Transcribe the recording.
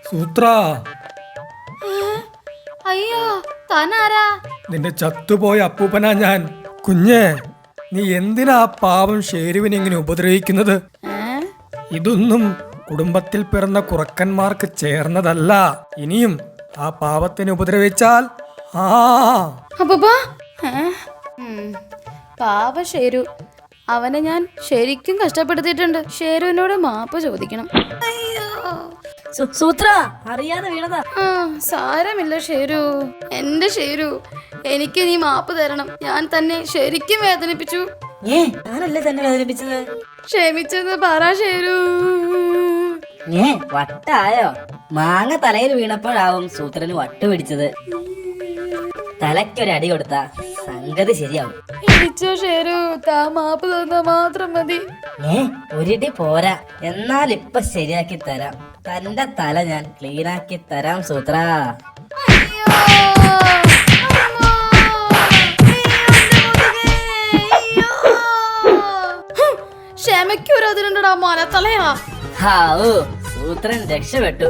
സൂത്ര, അയ്യോ താനാരാ? നിന്റെ ചത്തുപോയ അപ്പൂപ്പനാ ഞാൻ. കുഞ്ഞെ, നീ എന്തിനാ ആ പാവം ഷേരുവിനെ ഇങ്ങനെ ഉപദ്രവിക്കുന്നത്? ഇതൊന്നും കുടുംബത്തിൽ പിറന്ന കുറക്കന്മാർക്ക് ചേർന്നതല്ല. ഇനിയും ആ പാവത്തിനെ ഉപദ്രവിച്ചാൽ പാവ ഷേരു, അവനെ ഞാൻ ശരിക്കും കഷ്ടപ്പെടുത്തിയിട്ടുണ്ട്. ഷേരുവിനോട് മാപ്പ് ചോദിക്കണം. സൂത്ര, അറിയാതെ വീണതാ. സാരമില്ല ഷേരു, എന്റെ ഷേരു, എനിക്ക് നീ മാപ്പ് തരണം. ഞാൻ തന്നെ ശരിക്കും വേദനിപ്പിച്ചു. ഞാനല്ലേ തന്നെ വേദനിപ്പിച്ചത്? ക്ഷമിച്ചെന്ന് പറ ഷേരു. വട്ടായോ? മാങ്ങ തലയിൽ വീണപ്പോഴാവും സൂത്രന് വട്ട് പിടിച്ചത്. തലയ്ക്കൊരടി കൊടുത്ത സംഗതി ശരിയാവും. ഇടിച്ചോ ഷേരു, താ മാപ്പ് തന്നാ മാത്രം മതി. ഒരിടി പോരാ, എന്നാൽ ഇപ്പൊ ശരിയാക്കി തരാം. തന്റെ തല ഞാൻ ക്ലീനാക്കി തരാം സൂത്ര. ക്ഷമയ്ക്കൊരതിലുണ്ടടാ മലത്തലയാ. സൂത്രൻ രക്ഷപ്പെട്ടു.